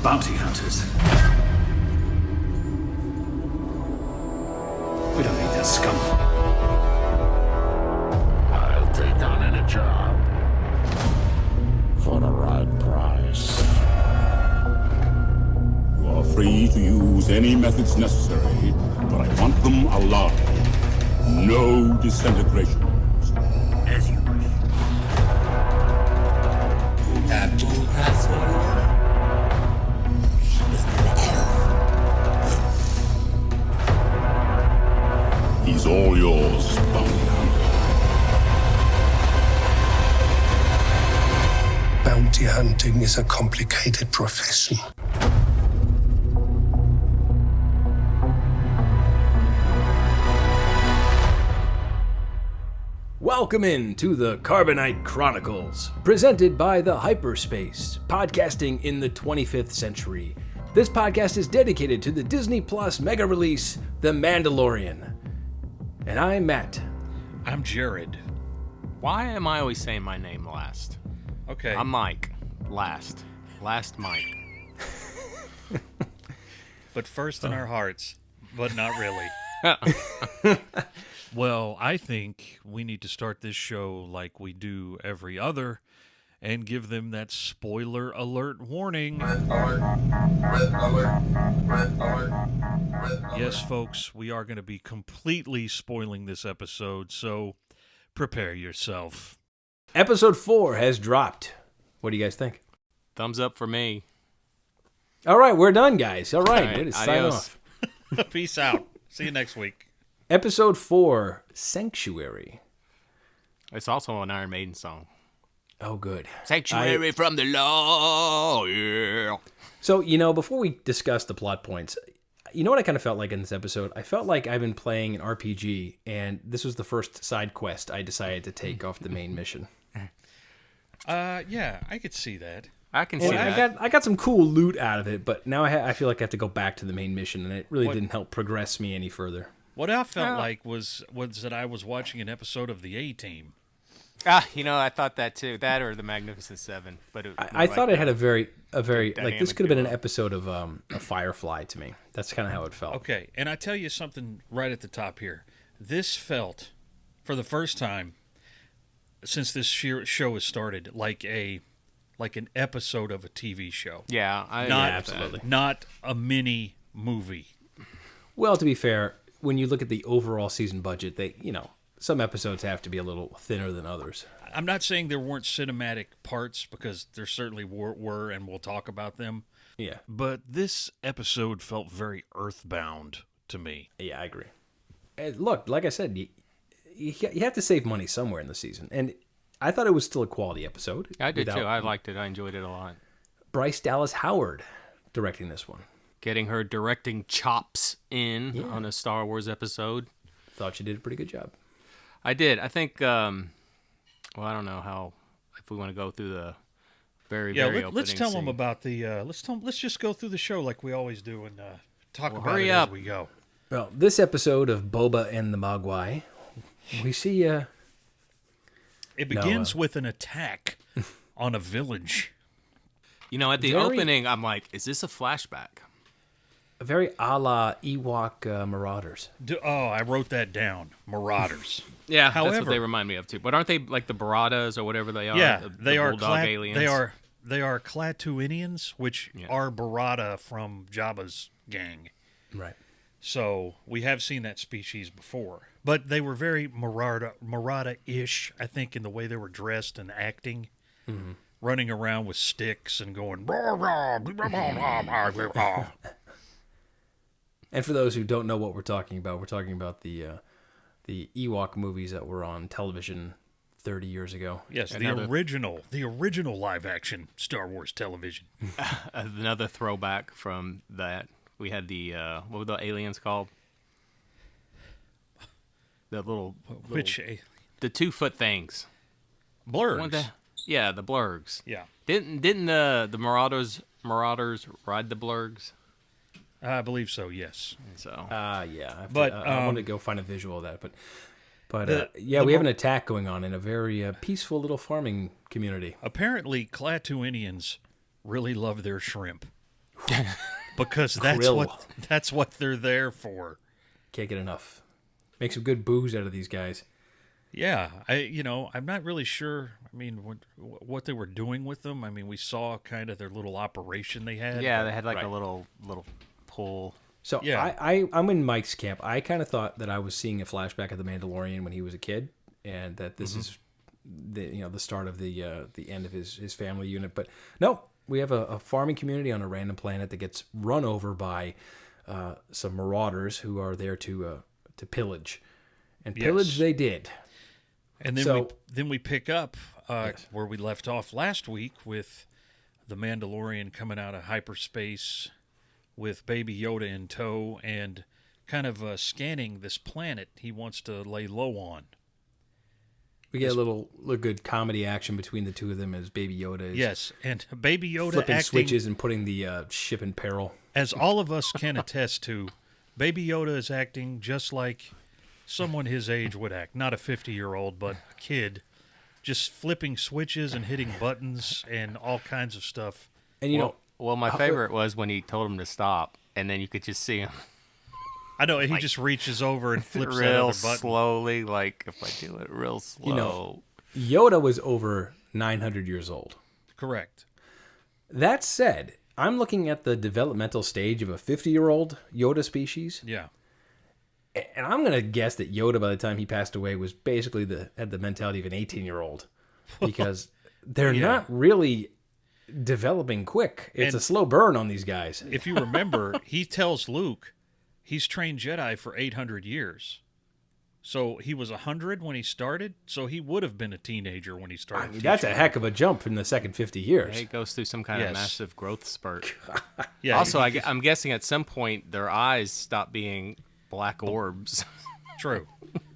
Bounty hunters. We don't need that scum. I'll take on any job for the right price. You are free to use any methods necessary, but I want them alive. No disintegrations. As you wish. Captain Catherine. He's all yours, bounty hunter. Bounty hunting is a complicated profession. Welcome in to the Carbonite Chronicles, presented by the Hyperspace, podcasting in the 25th century. This podcast is dedicated to the Disney Plus mega release, The Mandalorian. And I'm Matt. I'm Jared. Why am I always saying my name last? Okay. I'm Mike. Last Mike. But first in our hearts, but not really. Well, I think we need to start this show like we do every other and give them that spoiler alert warning. Red alert. Red alert. Red alert. Red alert. Yes, folks, we are going to be completely spoiling this episode, so prepare yourself. Episode 4 has dropped. What do you guys think? Thumbs up for me. All right, we're done, guys. All right, All right, way to sign adios. off. Peace out. See you next week. Episode 4, Sanctuary. It's also an Iron Maiden song. Oh, good. Sanctuary from the law. Yeah. So, before we discuss the plot points, you know what I kind of felt like in this episode? I felt like I've been playing an RPG, and this was the first side quest I decided to take off the main mission. Yeah, I could see that. I can see And that. I got some cool loot out of it, but now I feel like I have to go back to the main mission, and it really didn't help progress me any further. What I felt like was that I was watching an episode of the A-Team. I thought that too. That or the Magnificent Seven. But I thought it had a very like this dynamic could have been an duo. episode of a Firefly to me. That's kind of how it felt. Okay, and I tell you something right at the top here. This felt, for the first time since this show has started, like an episode of a TV show. Yeah, absolutely. Not a mini movie. Well, to be fair, when you look at the overall season budget, some episodes have to be a little thinner than others. I'm not saying there weren't cinematic parts, because there certainly were, and we'll talk about them. Yeah. But this episode felt very earthbound to me. Yeah, I agree. And look, like I said, you have to save money somewhere in the season. And I thought it was still a quality episode. I did too. I liked it. I enjoyed it a lot. Bryce Dallas Howard directing this one. Getting her directing chops in on a Star Wars episode. Thought she did a pretty good job. I did. I think, I don't know if we want to go through the very opening let's tell them scene. about the, let's just go through the show like we always do and talk about hurry it up. as we go. Well, this episode of Boba and the Mogwai, we see... It begins with an attack on a village. At the opening, I'm like, is this a flashback? very a la Ewok Marauders. I wrote that down. Marauders. Yeah, However, that's what they remind me of too. But aren't they like the Baratas or whatever they are? Yeah, the they are bulldog aliens. They are Klaatuinians, which are Barada from Jabba's gang. Right. So we have seen that species before, but they were very Marada-ish, I think, in the way they were dressed and acting, running around with sticks and going. Rah, rah, blah, blah, blah, blah, blah, blah. And for those who don't know what we're talking about the Ewok movies that were on television 30 years ago. Yes, the original live-action Star Wars television. Another throwback from that. We had the what were the aliens called? The little Which the 2-foot things. Blurgs. Yeah, the blurgs. Yeah, Didn't the Marauders ride the blurgs? I believe so. Yes. So Yeah. I want to go find a visual of that, but we have an attack going on in a very peaceful little farming community. Apparently, Klaatuinians really love their shrimp. because that's what they're there for. Can't get enough. Make some good booze out of these guys. Yeah, I'm not really sure. I mean, what they were doing with them. I mean, we saw kind of their little operation they had. Yeah, they had like a little pull. So yeah. I'm in Mike's camp. I kind of thought that I was seeing a flashback of the Mandalorian when he was a kid, and that this is the start of the end of his family unit. But no, we have a farming community on a random planet that gets run over by some marauders who are there to pillage, and pillage they did. And then we pick up where we left off last week with the Mandalorian coming out of hyperspace with Baby Yoda in tow and kind of scanning this planet he wants to lay low on. We get a little good comedy action between the two of them as Baby Yoda is and Baby Yoda flipping acting switches and putting the ship in peril. As all of us can attest to, Baby Yoda is acting just like someone his age would act. Not a 50-year-old, but a kid. Just flipping switches and hitting buttons and all kinds of stuff. And Well, my favorite was when he told him to stop, and then you could just see him. I know, he just reaches over and flips that real other button. slowly, like if I do it real slow. Yoda was over 900 years old. Correct. That said, I'm looking at the developmental stage of a 50-year-old Yoda species. Yeah. And I'm going to guess that Yoda, by the time he passed away, was basically had the mentality of an 18-year-old. Because they're not really developing quick. It's a slow burn on these guys. If you remember, he tells Luke he's trained Jedi for 800 years. So he was 100 when he started, so he would have been a teenager when he started. I mean, that's a heck of a jump in the second 50 years. He goes through some kind of massive growth spurt. Yeah. Also, I'm guessing at some point their eyes stop being black orbs. True.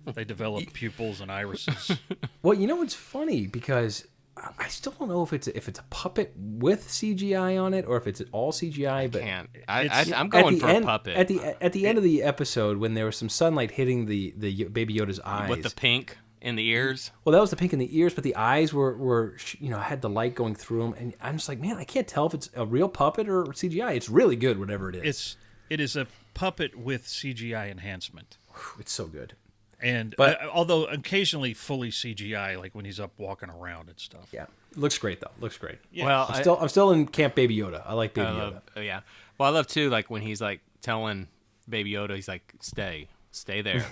They develop pupils and irises. Well, what's funny, because I still don't know if it's a puppet with CGI on it or if it's all CGI. I'm going for a puppet. At the end of the episode, when there was some sunlight hitting the Baby Yoda's eyes, with the pink in the ears. Well, that was the pink in the ears, but the eyes were had the light going through them, and I'm just like, man, I can't tell if it's a real puppet or CGI. It's really good, whatever it is. It is a puppet with CGI enhancement. It's so good. And although occasionally fully CGI, like when he's up walking around and stuff. Yeah, looks great though. Looks great. Yeah. Well, I'm still in Camp Baby Yoda. I like Baby Yoda. Yeah. Well, I love too, like when he's like telling Baby Yoda, he's like, stay there,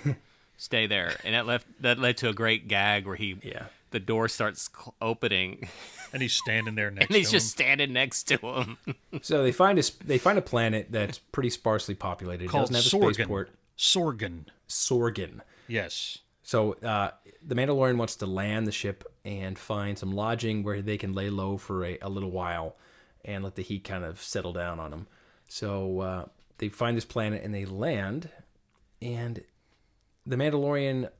stay there, and that led to a great gag where the door starts opening, and he's standing there next. and he's to just him. standing next to him. So they find a planet that's pretty sparsely populated. Called it doesn't have a spaceport. Sorgan. Yes. So the Mandalorian wants to land the ship and find some lodging where they can lay low for a little while and let the heat kind of settle down on them. So they find this planet and they land, and the Mandalorian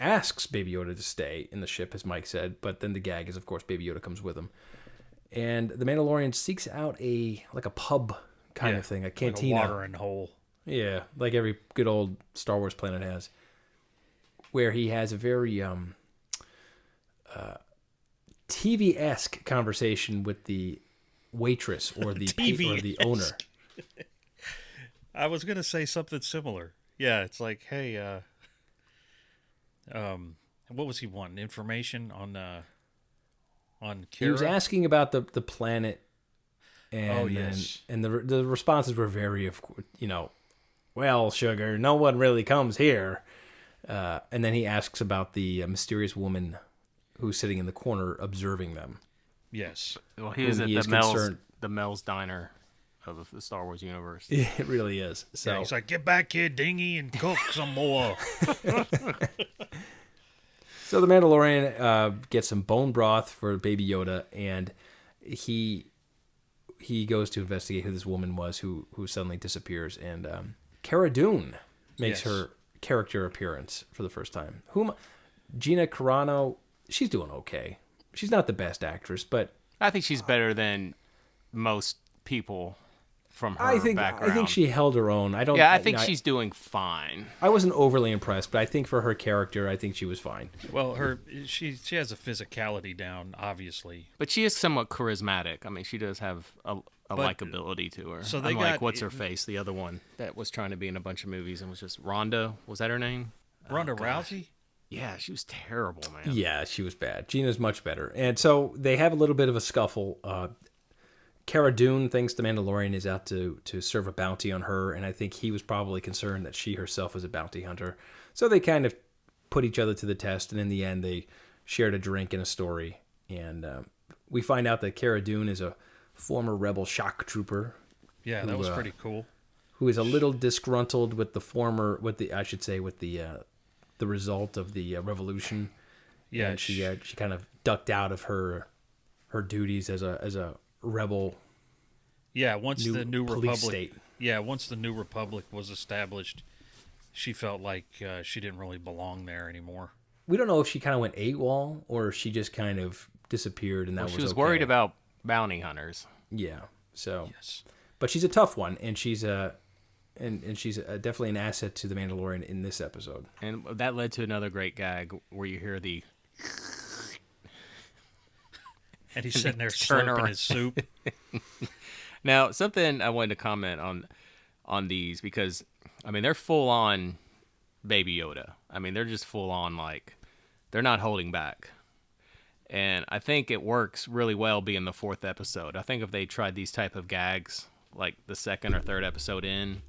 asks Baby Yoda to stay in the ship, as Mike said, but then the gag is, of course, Baby Yoda comes with him. And the Mandalorian seeks out a pub kind of thing, a cantina. Like a watering hole. Yeah, like every good old Star Wars planet has, where he has a very TV-esque conversation with the waitress or the owner. I was going to say something similar. Yeah, it's like, hey, what was he wanting? Information on Kira? He was asking about the planet, and and the responses were very, well, sugar, no one really comes here. And then he asks about the mysterious woman who's sitting in the corner observing them. Yes. Well, he is at the Mel's Diner of the Star Wars universe. It really is. So yeah, he's like, get back here, Dingy, and cook some more. So the Mandalorian gets some bone broth for Baby Yoda, and he goes to investigate who this woman was who suddenly disappears. And Cara Dune makes her character appearance for the first time. Gina Carano, she's doing okay. She's not the best actress, but I think she's better than most people from her background. I think she held her own. I think she's doing fine. I wasn't overly impressed, but I think for her character, I think she was fine. Well, she has a physicality down, obviously. But she is somewhat charismatic. I mean, she does have a likability to her. So they Unlike got what's her face, the other one that was trying to be in a bunch of movies and was just Rhonda. Was that her name? Ronda Rousey. Yeah, she was terrible, man. Yeah, she was bad. Gina's much better. And so they have a little bit of a scuffle. Cara Dune thinks the Mandalorian is out to serve a bounty on her, and I think he was probably concerned that she herself was a bounty hunter. So they kind of put each other to the test, and in the end, they shared a drink and a story. And we find out that Cara Dune is a former rebel shock trooper. Yeah, that was pretty cool. Who is a little disgruntled with the result of the revolution. Yeah, and she kind of ducked out of her duties as a rebel. Yeah, once the new republic. State. Yeah, once the new republic was established, she felt like she didn't really belong there anymore. We don't know if she kind of went AWOL or if she just kind of disappeared and that was She was okay. worried about bounty hunters. Yeah. So, Yes. but she's a tough one, and she's definitely an asset to the Mandalorian in this episode. And that led to another great gag where you hear the... And he's sitting there Turn slurping around. his soup. Now, something I wanted to comment on these, because, I mean, they're full on Baby Yoda. I mean, they're just full on, like, they're not holding back. And I think it works really well being the 4th episode. I think if they tried these type of gags, like the 2nd or 3rd episode in,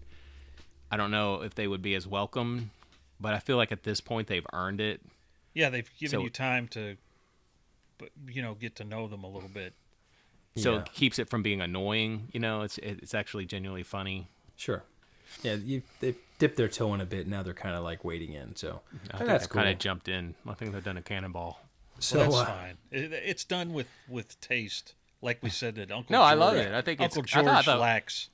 I don't know if they would be as welcome, but I feel like at this point they've earned it. Yeah, they've given you time to, get to know them a little bit. So Yeah. it keeps it from being annoying. It's actually genuinely funny. Sure. Yeah, they've dipped their toe in a bit. Now they're kind of like wading in. So I think that's they've cool. kind of jumped in. I think they've done a cannonball. So Well, that's fine. It's done with taste, like we said that Uncle. No, George, I love it. I think Uncle it's- I George thought- lacks.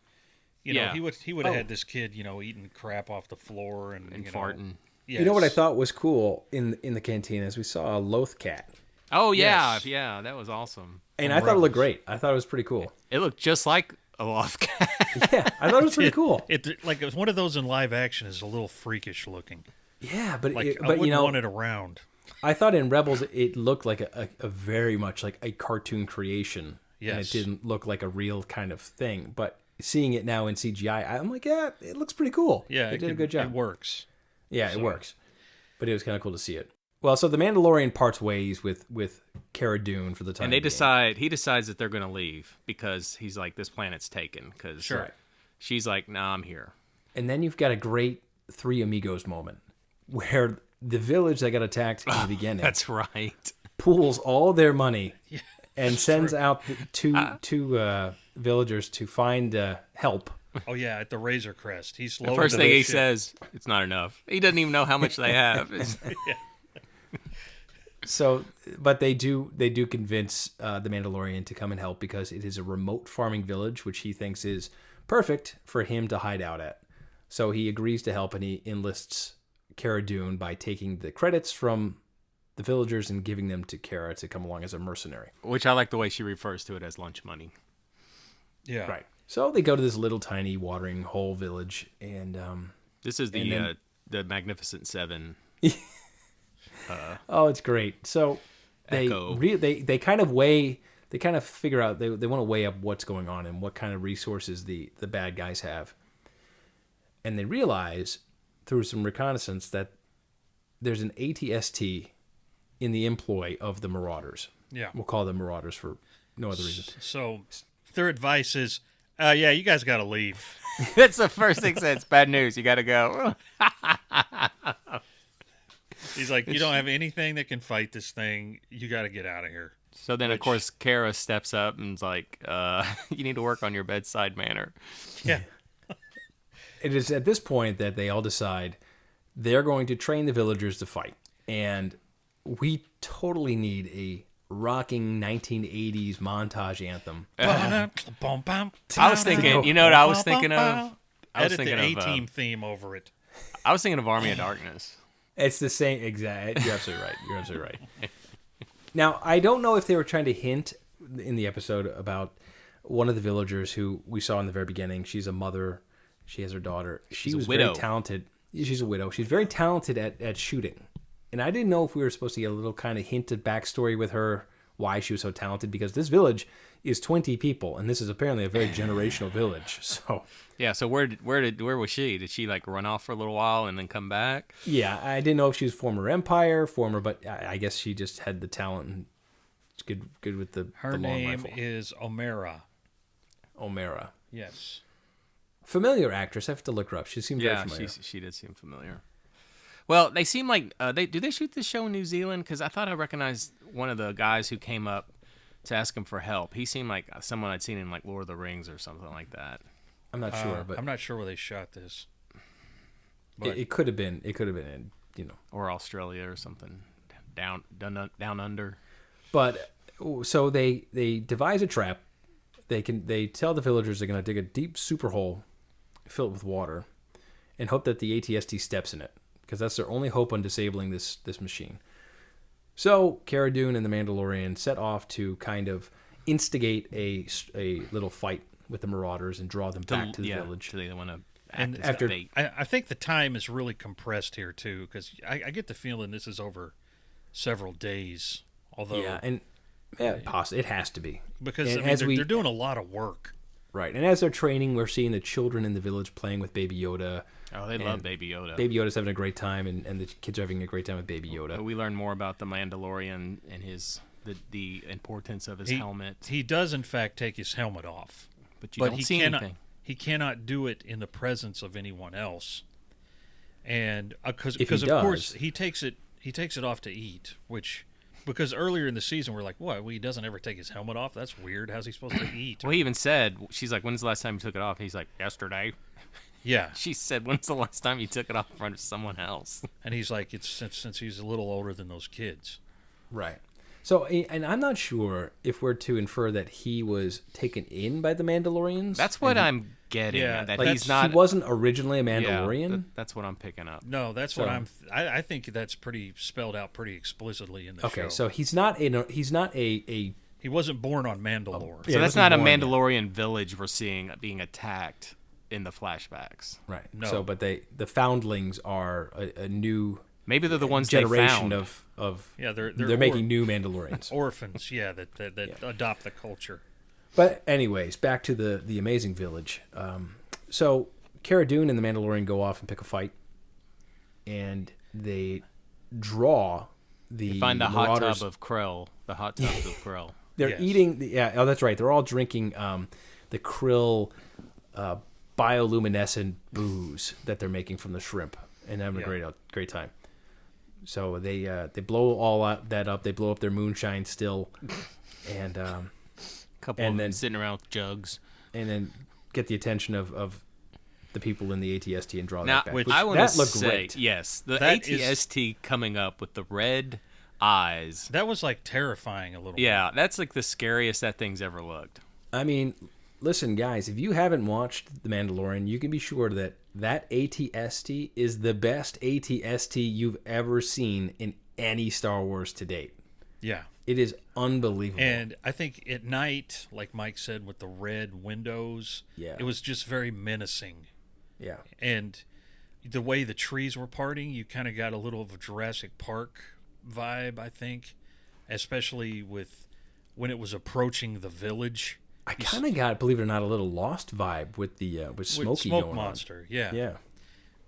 Yeah. He would have had this kid, eating crap off the floor and farting. Yes. You know what I thought was cool in the cantina is we saw a Loth cat, Oh yeah, Yes. yeah, that was awesome. and I thought it looked great. I thought it was pretty cool. It looked just like a loft cat. Yeah, I thought it was pretty cool. It was one of those in live action is a little freakish looking. Yeah, but Like I but wouldn't want it around. I thought in Rebels it looked like a very much like a cartoon creation. Yes. And it didn't look like a real kind of thing. But seeing it now in CGI, I'm like, yeah, it looks pretty cool. Yeah, they did a good job. It works. Yeah, it works. But it was kind of cool to see it. Well, so the Mandalorian parts ways with Cara Dune for the time And he being. decides that they're going to leave because he's like, this planet's taken. Because Sure. she's like, nah, I'm here. And then you've got a great Three Amigos moment where the village that got attacked in the beginning That's right. pools all their money and sends out two villagers to find help. Oh yeah, at the Razor Crest, he's The loaded first up thing he with shit. says, it's not enough. He doesn't even know how much they have. So, but they do convince the Mandalorian to come and help because it is a remote farming village, which he thinks is perfect for him to hide out at. So he agrees to help and he enlists Cara Dune by taking the credits from the villagers and giving them to Cara to come along as a mercenary. Which I like the way she refers to it as lunch money. Yeah. Right. So they go to this little tiny watering hole village, and This is And the Magnificent Seven. oh, it's great. So they Echo. they kind of figure out they want to weigh up what's going on and what kind of resources the bad guys have, and they realize through some reconnaissance that there's an ATST in the employ of the Marauders. Yeah. We'll call them Marauders for no other reason. So their advice is, yeah, you guys got to leave. That's the first thing said. It's bad news. You got to go. He's like, you don't have anything that can fight this thing. You got to get out of here. So then, of course, Kara steps up and's like, you need to work on your bedside manner. Yeah. It is at this point that they all decide they're going to train the villagers to fight. And we totally need a rocking 1980s montage anthem. I was thinking, you know what I was thinking of? I was Edit thinking the of, A-Team theme over it. I was thinking of Army of Darkness. It's the same exact. You're absolutely right. You're absolutely right. Now, I don't know if they were trying to hint in the episode about one of the villagers who we saw in the very beginning. She's a mother. She has her daughter. She was very talented. She's a widow. She's very talented at shooting. And I didn't know if we were supposed to get a little kind of hinted backstory with her, why she was so talented, because this village is 20 people, and this is apparently a very generational village. So Yeah. So where was she? Did she like run off for a little while and then come back? yeah, I didn't know if she was former Empire, but I guess she just had the talent and it's good with the Her the long name rifle. is Omera. Omera. Yes. Familiar actress. I have to look her up. She seemed very Yeah, familiar. she did seem familiar. Well, they seem like do they shoot this show in New Zealand? Because I thought I recognized one of the guys who came up to ask him for help. He seemed like someone I'd seen in like Lord of the Rings or something like that. I'm not sure, but I'm not sure where they shot this. But it could have been. It could have been in Or Australia or something down under. But so they devise a trap. They tell the villagers they're going to dig a deep super hole, fill it with water, and hope that the ATST steps in it, because that's their only hope on disabling this machine. So Cara Dune and the Mandalorian set off to kind of instigate a little fight with the Marauders and draw them back to the village. So they want to And act as after- bait. I think the time is really compressed here too, because I get the feeling this is over several days. Although, possibly it has to be, because and I mean, as they're doing a lot of work. right. And as they're training, we're seeing the children in the village playing with Baby Yoda. Oh, they love Baby Yoda. Baby Yoda's having a great time, and the kids are having a great time with Baby Yoda. We learn more about the Mandalorian and the importance of his helmet. He does, in fact, take his helmet off, But you don't he see cannot. anything. He cannot do it in the presence of anyone else, and because If he of course does- he takes it off to eat, which. Because earlier in the season, we're like, what? Well, he doesn't ever take his helmet off? That's weird. How's he supposed to eat? Well, he even said, she's like, when's the last time you took it off? He's like, yesterday. Yeah. She said, when's the last time you took it off in front of someone else? And he's like, it's since he's a little older than those kids. Right. So, and I'm not sure if we're to infer that he was taken in by the Mandalorians. That's what I'm getting. Yeah, that like, he's not. He wasn't originally a yeah, Mandalorian. that's what I'm picking up. No, that's So- what I think that's pretty spelled out pretty explicitly in the show. Okay, so he's not a he wasn't born on Mandalore. Yeah, So it that's wasn't not a born yet. Mandalorian village we're seeing being attacked in the flashbacks. right. No. So, but the foundlings are a new Maybe they're the ones they generation found. of Yeah, they're making new Mandalorians. orphans. Yeah, that adopt the culture. But anyways, back to the amazing village. So Cara Dune and the Mandalorian go off and pick a fight, and they draw the Find the hot Marauders. tub of krill. The hot tub of krill. They're Yes. eating. Oh, that's right. They're all drinking the krill bioluminescent booze that they're making from the shrimp, and having a great time. So they blow that up. They blow up their moonshine still, and Couple And of then- them sitting around with jugs. and then get the attention of the people in the ATST and draw Now, that back. which- I want that to looked say, great. yes, the That is- ATST coming up with the red eyes. That was like terrifying a little. Yeah, that's like the scariest that thing's ever looked. I mean, listen, guys, if you haven't watched The Mandalorian, you can be sure that ATST is the best ATST you've ever seen in any Star Wars to date. Yeah. It is unbelievable. And I think at night, like Mike said, with the red windows, Yeah. it was just very menacing. yeah. And the way the trees were parting, you kind of got a little of a Jurassic Park vibe, I think, especially with when it was approaching the village. I kind of got, believe it or not, a little Lost vibe with the with Smokey with Smoke going Monster, yeah. on. Yeah.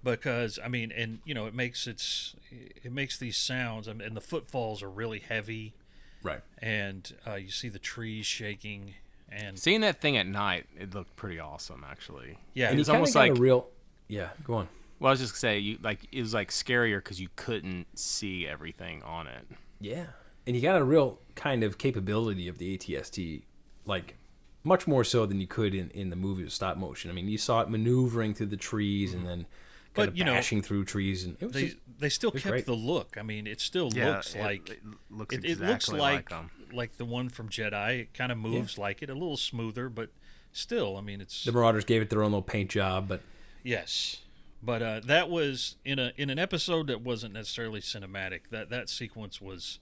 Because I mean, and you know, it makes these sounds, and the footfalls are really heavy, Right. and you see the trees shaking, and Seeing that thing at night, it looked pretty awesome, actually. yeah, And It's you kind of almost got like- a real. Yeah. Go on. Well, I was just gonna say, it was like scarier because you couldn't see everything on it. Yeah. And you got a real kind of capability of the ATST, like much more so than you could in the movie with stop motion. I mean, you saw it maneuvering through the trees and then kind But, of you know, bashing through trees, and it was just, they still was kept great. the look. I mean, it still looks like it looks it exactly looks like them. like the one from Jedi. It kind of moves like it, a little smoother, but still, I mean, it's the Marauders gave it their own little paint job, but yes. But that was in an episode that wasn't necessarily cinematic. That sequence was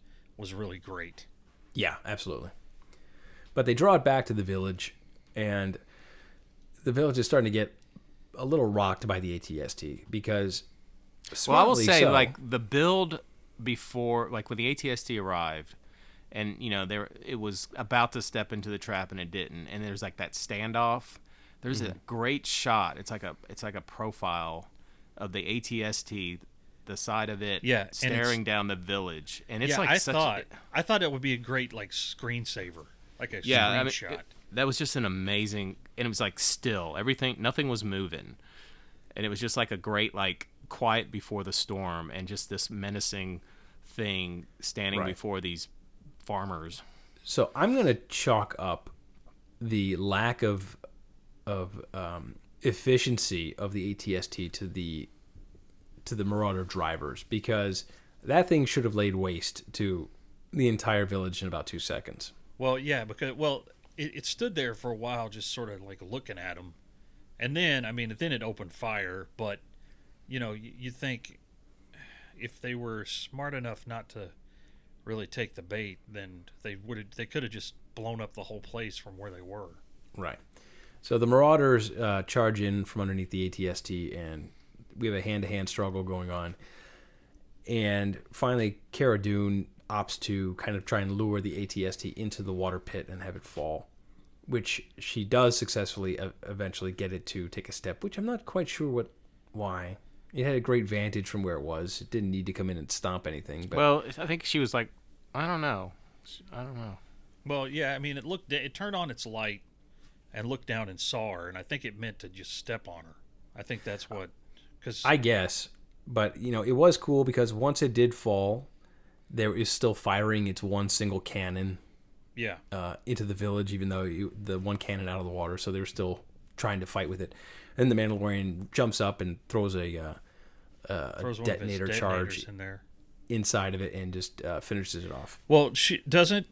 really great. yeah, absolutely. But they draw it back to the village, and the village is starting to get a little rocked by the ATST because. Well, I will smartly say, so- like, the build before, like, when the ATST arrived, and it was about to step into the trap and it didn't, and there's like that standoff. There's a great shot. It's like a profile of the ATST, the side of it, staring down the village, and it's I thought it would be a great like screensaver, like a screenshot. That was just an amazing, and it was like still nothing was moving, and it was just like a great like quiet before the storm, and just this menacing thing standing before these farmers. So I'm gonna chalk up the lack of efficiency of the ATST to the Marauder drivers, because that thing should have laid waste to the entire village in about 2 seconds. Well, yeah, because it stood there for a while, just sort of like looking at them, and then then it opened fire. But you think if they were smart enough not to really take the bait, then they could have just blown up the whole place from where they were. Right. So the Marauders charge in from underneath the ATST, and we have a hand-to-hand struggle going on. And finally, Cara Dune opts to kind of try and lure the ATST into the water pit and have it fall, which she does successfully eventually get it to take a step, which I'm not quite sure why. It had a great vantage from where it was. It didn't need to come in and stomp anything. But well, I think she was like, I don't know. Well, yeah, it turned on its light and looked down and saw her, and I think it meant to just step on her. I think that's what... I guess. But, it was cool because once it did fall, there is still firing its one single cannon into the village, even though the one cannon out of the water, so they were still trying to fight with it. And the Mandalorian jumps up and throws a detonator charge in there inside of it and just finishes it off. Well, she doesn't.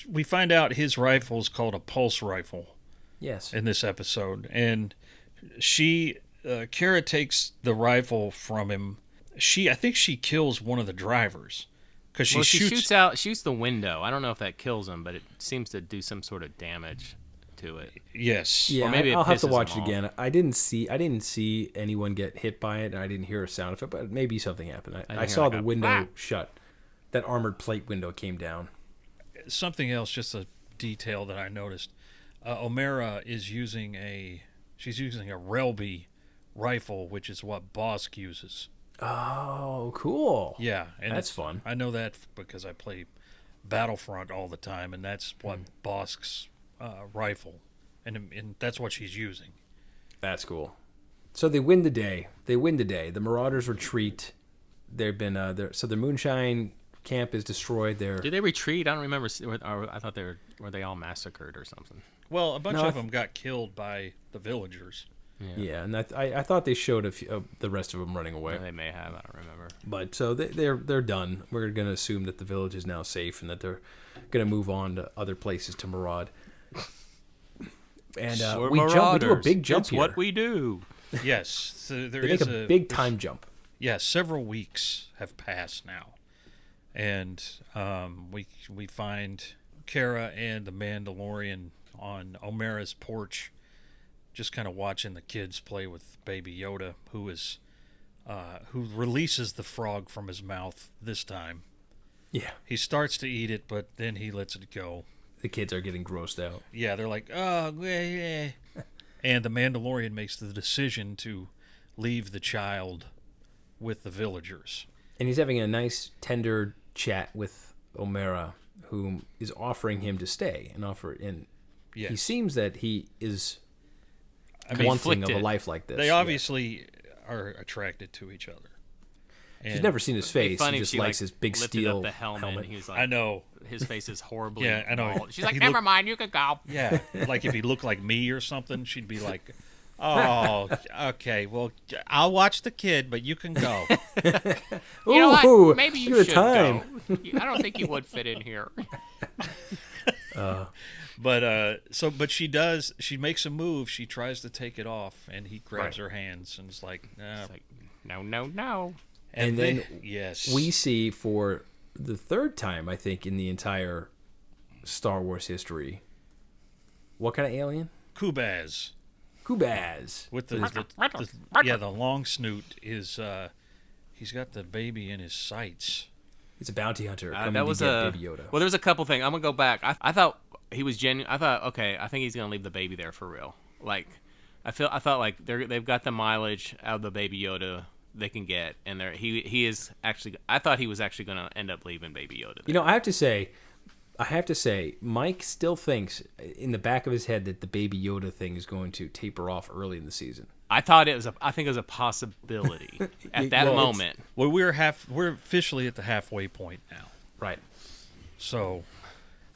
We find out his rifle is called a pulse rifle. Yes. In this episode, and Cara takes the rifle from him. I think she kills one of the drivers because she shoots the window. I don't know if that kills him, but it seems to do some sort of damage to it. Yes. Yeah, or maybe I'll have to watch it off. again. I didn't see anyone get hit by it, and I didn't hear a sound of it, but maybe something happened. I saw the window shut. That armored plate window came down. Something else, just a detail that I noticed. Omera is using a Relby rifle, which is what Bosk uses. Oh, cool. Yeah, and that's fun. I know that because I play Battlefront all the time, and that's what Bosk's rifle, and that's what she's using. That's cool. So they win the day. The Marauders retreat. They've been so the Moonshine camp is destroyed. Did they retreat? I don't remember. I thought were they all massacred or something? Well, a bunch of them got killed by the villagers. Yeah, and I thought they showed the rest of them running away. They may have. I don't remember. But so they're done. We're going to assume that the village is now safe and that they're going to move on to other places to maraud. And we do a big jump here. What we do. Yes, so they make a big time jump. Yeah, several weeks have passed now, and we find Cara and the Mandalorian on Omera's porch, just kind of watching the kids play with Baby Yoda, who releases the frog from his mouth this time. Yeah, he starts to eat it, but then he lets it go. The kids are getting grossed out. Yeah, they're like, oh, yeah. And the Mandalorian makes the decision to leave the child with the villagers. And he's having a nice, tender chat with Omera, who is offering him to stay and yes. He seems that he is wanting of a life like this. They obviously are attracted to each other. And she's never seen his face. Funny he just she, likes his big steel up the helmet. He's like, I know. His face is horribly Yeah, I know. bald. She's like, never mind, you can go. Yeah, like if he looked like me or something, she'd be like, oh, okay, well, I'll watch the kid, but you can go. You know what? Maybe you should go. I don't think you would fit in here. But she makes a move. She tries to take it off, and he grabs her hands and is like, nah. It's like, no. And then yes, we see for the third time, I think, in the entire Star Wars history, what kind of alien? Kubaz. With the long snoot is he's got the baby in his sights. It's a bounty hunter coming That was to get Baby Yoda. Well, there's a couple things. I'm gonna go back. I thought he was genuine. I thought, okay, I think he's gonna leave the baby there for real. Like, I felt like they've got the mileage out of the Baby Yoda they can get, and he is actually. I thought he was actually gonna end up leaving Baby Yoda there. You know, I have to say, Mike still thinks in the back of his head that the Baby Yoda thing is going to taper off early in the season. I think it was a possibility at that moment. Well, we're officially at the halfway point now. Right. So,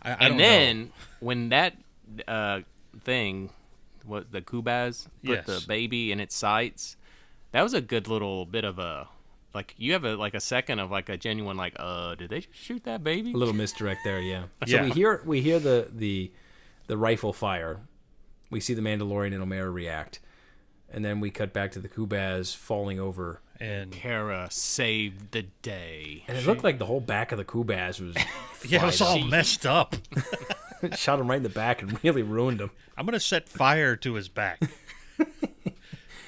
I And don't then know. when that thing, what the Kubaz put Yes. the baby in its sights, that was a good little bit of a you have a second of like a genuine did they just shoot that baby? A little misdirect there, yeah. So Yeah. we hear the rifle fire. We see the Mandalorian and Omera react, and then we cut back to the Kubaz falling over. And Kara saved the day. And it looked like the whole back of the Kubaz was yeah, it was all messed up. shot him right in the back and really ruined him. I'm gonna set fire to his back.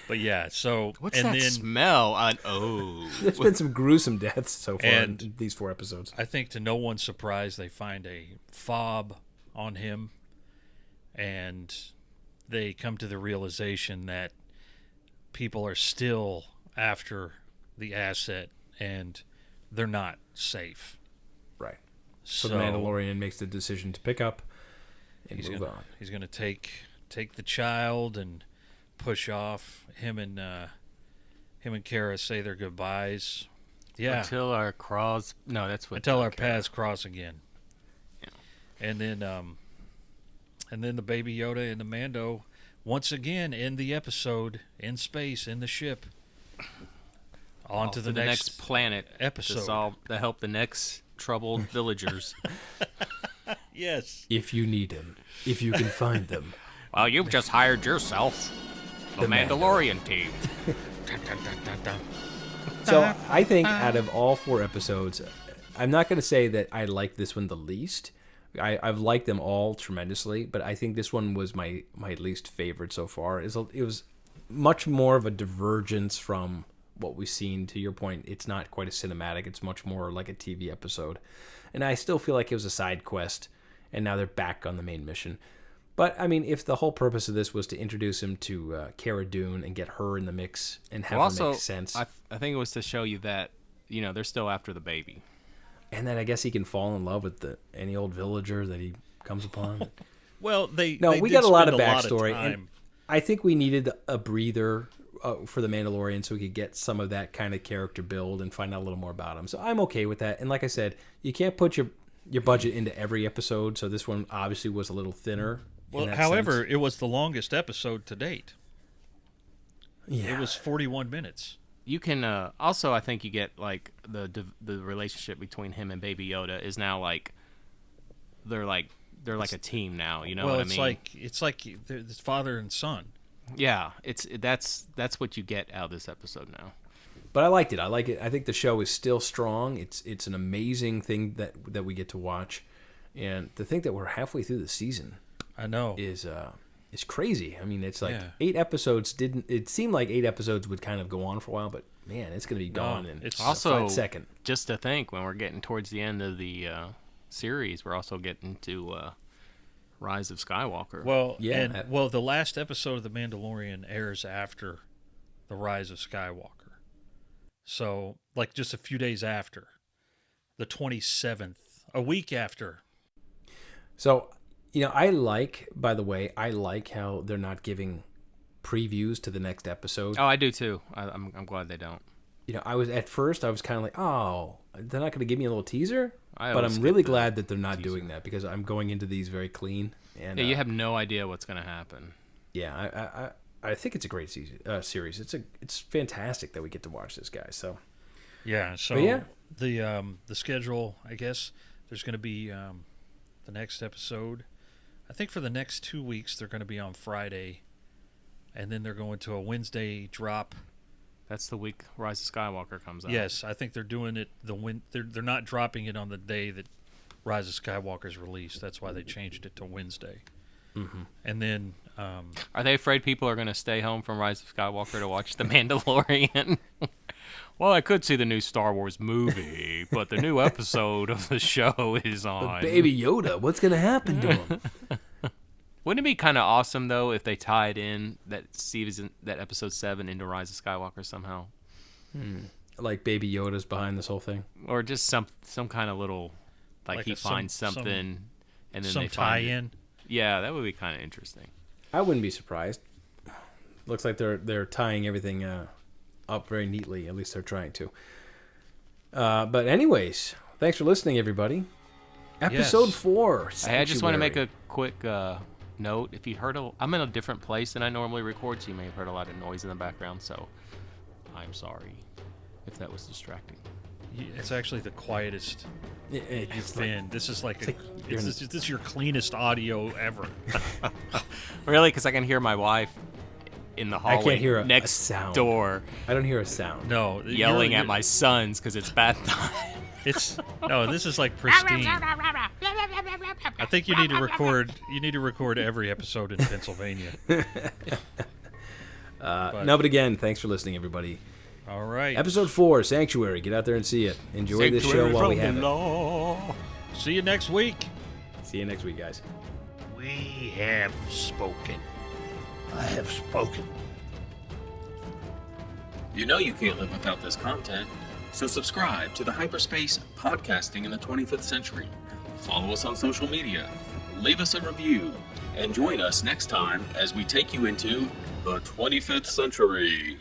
But yeah, so What's and that then smell? There's been some gruesome deaths so far And- in these 4 episodes. I think to no one's surprise, they find a fob on him, and they come to the realization that people are still after the asset, and they're not safe. Right. So the Mandalorian makes the decision to pick up and move on. He's gonna take the child and push off. Him and Kara say their goodbyes. Yeah. Until our cross. No, that's what. Until our paths cross again. Yeah. And then the Baby Yoda and the Mando once again end the episode in space in the ship. On to the next planet episode. to help the next troubled villagers. Yes. If you need them, if you can find them. Well, you've just hired yourself the Mandalorian team. Dun, dun, dun, dun, dun. So I think out of all 4 episodes, I'm not going to say that I like this one the least. I've liked them all tremendously, but I think this one was my least favorite so far. It was much more of a divergence from what we've seen. To your point, it's not quite a cinematic. It's much more like a TV episode. And I still feel like it was a side quest, and now they're back on the main mission. But, I mean, if the whole purpose of this was to introduce him to Cara Dune and get her in the mix and have her make sense. I think it was to show you that, they're still after the baby. And then I guess he can fall in love with any old villager that he comes upon. Well, we did got a lot spend of backstory. time. And I think we needed a breather for the Mandalorian so we could get some of that kind of character build and find out a little more about him. So I'm okay with that. And like I said, you can't put your budget into every episode, so this one obviously was a little thinner. Well, however, it was the longest episode to date. Yeah. It was 41 minutes. You can also, I think you get like the relationship between him and Baby Yoda is now like they're like a team now. You know what I mean? It's like it's father and son. Yeah, that's what you get out of this episode now. But I liked it. I like it. I think the show is still strong. It's an amazing thing that we get to watch, and to think that we're halfway through the season, I know, is crazy. I mean, it's like 8 episodes. It seemed like 8 episodes would kind of go on for a while, but man, it's going to be gone in it's also a second. Just to think, when we're getting towards the end of the series, we're also getting to Rise of Skywalker. Well, yeah. The last episode of The Mandalorian airs after the Rise of Skywalker. So, like just a few days after, the 27th, a week after. So, by the way, I like how they're not giving previews to the next episode. Oh, I do too. I'm glad they don't. I was kind of like, oh, they're not going to give me a little teaser? But I'm skip really the glad that they're not doing that because I'm going into these very clean. And yeah, you have no idea what's going to happen. Yeah, I think it's a great series. It's fantastic that we get to watch this, guys. So yeah, so yeah. The schedule, I guess there's going to be the next episode. I think for the next 2 weeks they're going to be on Friday, and then they're going to a Wednesday drop. That's the week Rise of Skywalker comes out. Yes, I think they're doing it they're not dropping it on the day that Rise of Skywalker is released. That's why they changed it to Wednesday. Mm-hmm. And then are they afraid people are going to stay home from Rise of Skywalker to watch The Mandalorian? Well, I could see the new Star Wars movie, but the new episode of the show is on. Baby Yoda, what's going to happen to him? Wouldn't it be kind of awesome, though, if they tied in that episode 7 into Rise of Skywalker somehow? Like Baby Yoda's behind this whole thing? Or just some kind of little, like he finds something, and then some they find tie-in. Yeah, that would be kind of interesting. I wouldn't be surprised. Looks like they're tying everything up very neatly. At least they're trying to. But anyways, thanks for listening, everybody. Episode 4. Hey, I just want to make a quick note. If you heard, I'm in a different place than I normally record, so you may have heard a lot of noise in the background. So I'm sorry if that was distracting. It's actually the quietest you've been. This is this is your cleanest audio ever. Really? Because I can hear my wife in the hallway. I can't hear next a sound. door. I don't hear a sound. No, yelling at my sons because it's bath time. This is like pristine. I think you need to record. You need to record every episode in Pennsylvania. But again, thanks for listening, everybody. All right. Episode 4, Sanctuary. Get out there and see it. Enjoy this show while we have it. See you next week. See you next week, guys. We have spoken. I have spoken. You know you can't live without this content, so subscribe to the Hyperspace Podcasting in the 25th Century. Follow us on social media, leave us a review, and join us next time as we take you into the 25th century.